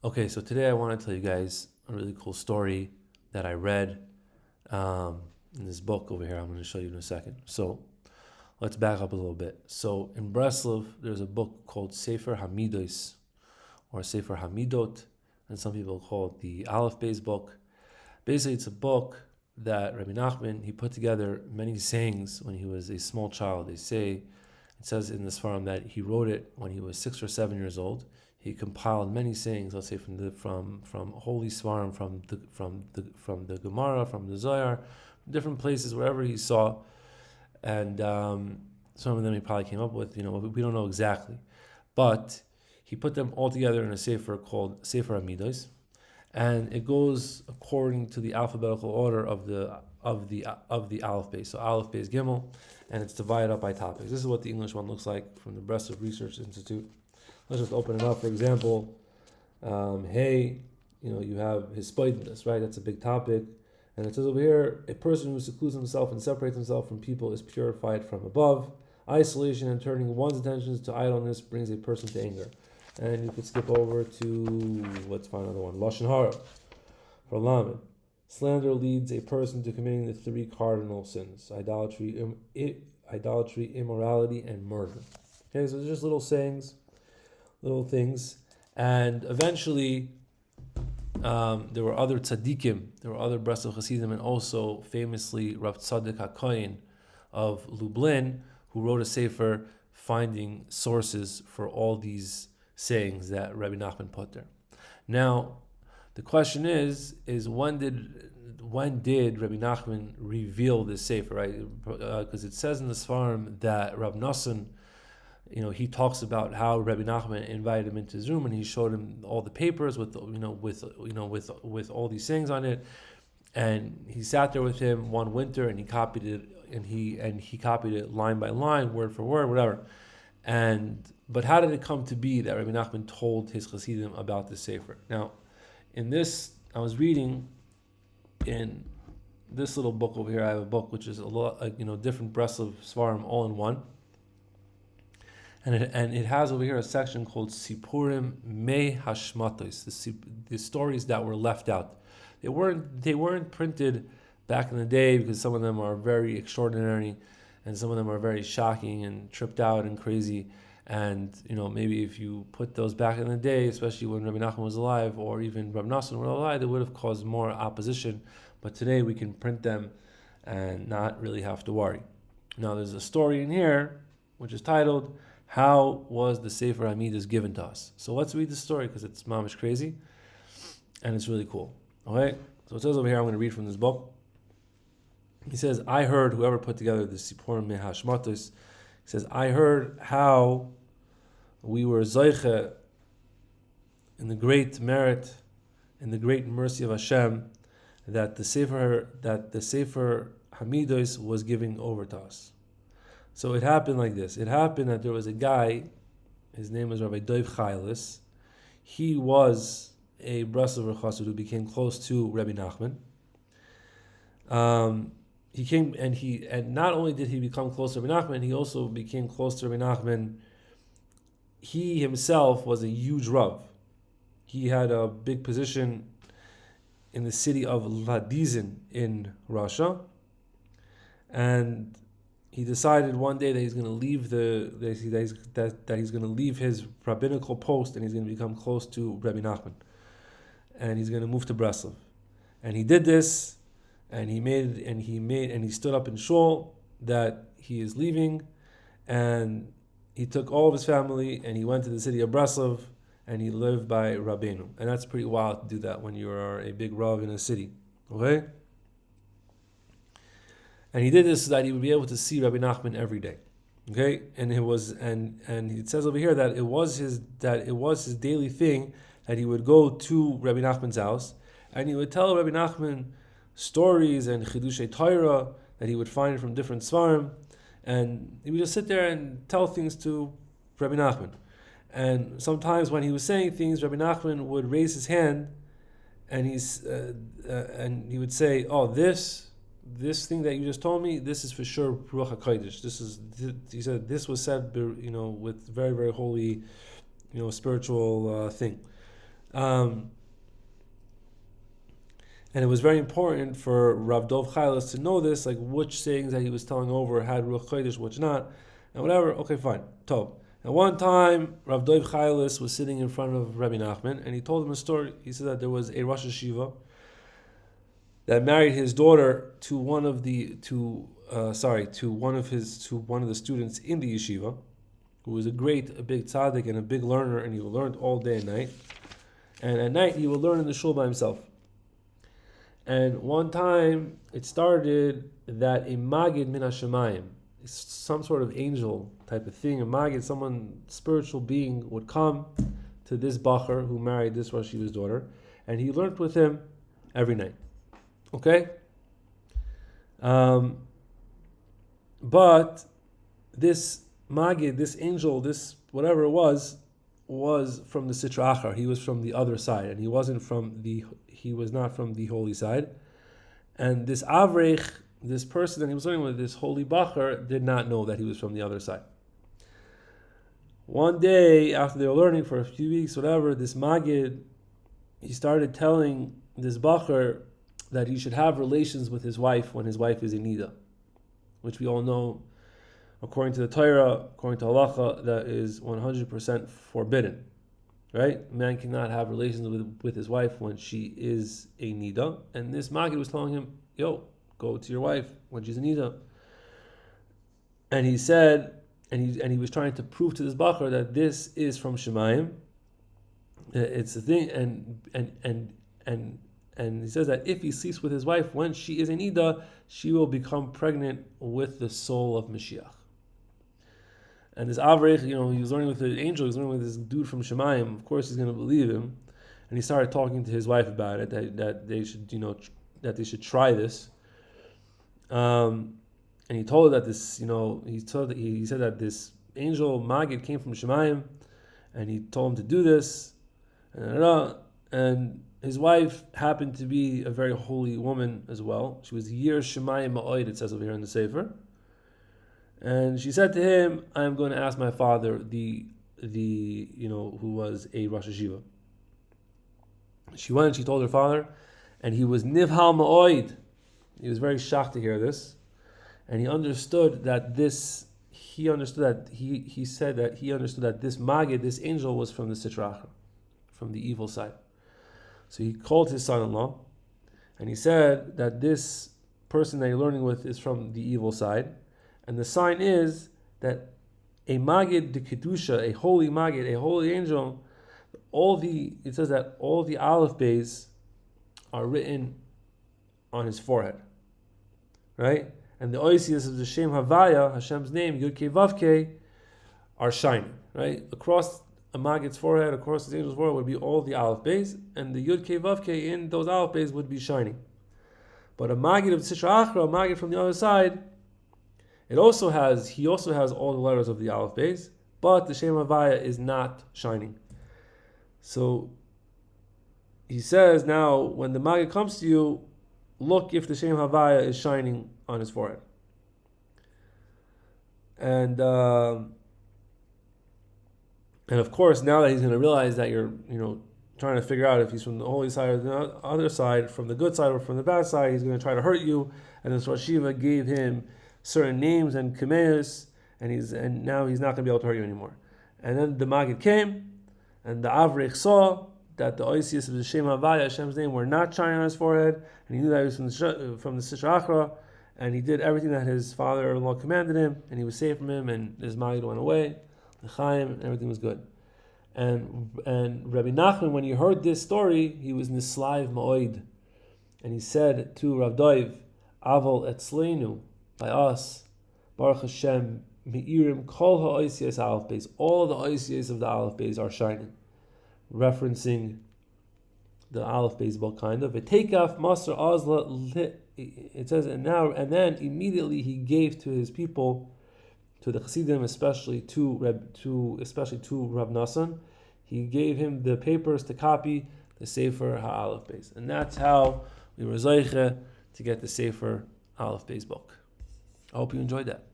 Okay, so today I want to tell you guys a really cool story that I read in this book over here. I'm going to show you in a second. So let's back up a little bit. So in Breslov, there's a book called Sefer Hamidos or Sefer Hamidot, and some people call it the Aleph Bet Book. Basically, it's a book that Rebbe Nachman, he put together many sayings when he was a small child. It says in this farm that he wrote it when he was 6 or 7 years old. He compiled many sayings, let's say from holy svarim, from the Gemara, from the Zohar, different places wherever he saw, and some of them he probably came up with. We don't know exactly, but he put them all together in a sefer called Sefer Hamidos, and it goes according to the alphabetical order of the Aleph Bet. So Aleph Bet Gimel, and it's divided up by topics. This is what the English one looks like from the Breslov Research Institute. Let's just open it up. For example, hey, you have hispoidness, right? That's a big topic. And it says over here, a person who secludes himself and separates himself from people is purified from above. Isolation and turning one's attentions to idleness brings a person to anger. And you could skip over to, let's find another one, Lashon Hara, for Lamed. Slander leads a person to committing the 3 cardinal sins: idolatry, immorality, and murder. Okay, so there's just little sayings, little things, and eventually there were other tzaddikim, there were other Breslov Hasidim, and also famously Rav Tzaddik HaKohen of Lublin, who wrote a sefer finding sources for all these sayings that Rabbi Nachman put there. Now, the question is when did Rabbi Nachman reveal this sefer, right? Because it says in the Sfarim that Rav Nosson, he talks about how Rebbe Nachman invited him into his room and he showed him all the papers with all these things on it, and he sat there with him one winter and he copied it and he copied it line by line, word for word, whatever. But how did it come to be that Rebbe Nachman told his Hasidim about this sefer? Now, in this, I was reading in this little book over here. I have a book which is a lot, different Breslov Svarim all in one. And it has over here a section called Sipurim Me Hashmatos, the stories that were left out. They weren't printed back in the day because some of them are very extraordinary, and some of them are very shocking and tripped out and crazy. And maybe if you put those back in the day, especially when Rabbi Nachman was alive, or even Rabbi Nosson was alive, they would have caused more opposition. But today we can print them and not really have to worry. Now there's a story in here which is titled, "How was the Sefer Hamidos given to us?" So let's read the story because it's mamish crazy and it's really cool. Okay, so it says over here, I'm going to read from this book. He says, I heard, whoever put together the Sipurim Me Hashmatos, he says, I heard how we were Zoiche in the great merit, in the great mercy of Hashem, that the Sefer Hamidos was giving over to us. So it happened like this. It happened that there was a guy, his name was Rabbi Dov Chaylis. He was a Breslover Chassid who became close to Rebbe Nachman. He came and not only did he become close to Rebbe Nachman, he also became close to Rebbe Nachman. He himself was a huge Rav. He had a big position in the city of Ladizin in Russia, and he decided one day that he's going to leave that he's going to leave his rabbinical post and he's going to become close to Rebbe Nachman, and he's going to move to Breslov. And he did this, and he stood up in shul that he is leaving, and he took all of his family and he went to the city of Breslov and he lived by Rabbeinu. And that's pretty wild to do that when you are a big Rav in a city. Okay? And he did this so that he would be able to see Rabbi Nachman every day. Okay? And it says over here that it was his daily thing that he would go to Rabbi Nachman's house and he would tell Rabbi Nachman stories and Chidushei Torah that he would find from different Svarim, and he would just sit there and tell things to Rabbi Nachman. And sometimes when he was saying things, Rabbi Nachman would raise his hand and he would say, "Oh, this thing that you just told me, this is for sure Ruach HaKodesh. He said this was said, with very, very holy, spiritual thing." Um, and it was very important for Rav Dov Chaylis to know this, like which sayings that he was telling over had Ruach Chodesh, which not, and whatever. Okay, fine. Tov. At one time, Rav Dov Chaylis was sitting in front of Rebbe Nachman, and he told him a story. He said that there was a Rosh Hashiva that married his daughter to one of the one of the students in the yeshiva, who was a big tzaddik and a big learner, and he learned all day and night. And at night he would learn in the shul by himself. And one time it started that a magid min hashemayim, some sort of angel type of thing, a magid, someone spiritual being, would come to this bacher who married this Rosh Hashiva's daughter, and he learned with him every night. Okay? But this magid, this angel, this whatever it was from the Sitra Achar. He was from the other side, and he was not from the holy side. And this Avrech, this person that he was learning with, this holy bacher, did not know that he was from the other side. One day, after they were learning for a few weeks, whatever, this magid, he started telling this bacher that he should have relations with his wife when his wife is in nida, which we all know, according to the Torah, according to halacha, that is 100% forbidden. Right? Man cannot have relations with his wife when she is a nida. And this magid was telling him, yo, go to your wife when she's a nida. And he said, and he was trying to prove to this bacher that this is from Shemayim. It's a thing, and he says that if he sleeps with his wife when she is a nida, she will become pregnant with the soul of Mashiach. And this Avrech, he was learning with the angel, he was learning with this dude from Shemayim. Of course, he's going to believe him. And he started talking to his wife about it, that they should, that they should try this. And he told her that this, he said that this angel Magid came from Shemayim, and he told him to do this, and his wife happened to be a very holy woman as well. She was Yir Shemayim Ma'oid, it says over here in the Sefer. And she said to him, I am going to ask my father, who was a Rosh Hashiva. She went and she told her father, and he was Nivhal Ma'oid. He was very shocked to hear this. And he understood that he said that he understood that this Magid, this angel, was from the Sitra Achra, from the evil side. So he called his son-in-law, and he said that this person that you're learning with is from the evil side. And the sign is that a Magid de Kedusha, a holy Magid, a holy angel, it says that all the Aleph Beis are written on his forehead. Right? And the Oisias of the Shem Havaya, Hashem's name, Yud Kei Vav Kei, are shining. Right? Across a Magid's forehead, across the angel's forehead would be all the Aleph Beis, and the Yud Kei Vav Kei in those Aleph Beis would be shining. But a Magid of Sitra Achra, a Magid from the other side, he also has all the letters of the Aleph Beis, but the Shem Havaya is not shining. So he says now, when the Magid comes to you, look if the Shem Havaya is shining on his forehead. And of course, now that he's going to realize that you're trying to figure out if he's from the holy side or the other side, from the good side or from the bad side, he's going to try to hurt you. And this Rosh Hashiva gave him certain names and kameos, and now he's not going to be able to hurt you anymore. And then the Magid came, and the Avrech saw that the Oisias of the Shem Havaya, Hashem's name, were not shining on his forehead, and he knew that he was from the Sitra Achra, and he did everything that his father-in-law commanded him, and he was saved from him, and his Magid went away, the Chaim, and everything was good. And Rabbi Nachman, when he heard this story, he was Nislaiv Ma'oid, and he said to Rav Dov, Aval Etzleinu, by us, Baruch Hashem, Me'irim Kol HaOisias Aleph Beis, all the Oisias of the Aleph Beis are shining, referencing the Aleph Beis book, kind of. V'teikaf Maser Azla, it says, and then immediately he gave to his people, to the Hasidim, especially to Reb Nassan, he gave him the papers to copy the Sefer HaAleph Beis, and that's how we were zeiche to get the Sefer Aleph Beis book. I hope you enjoyed that.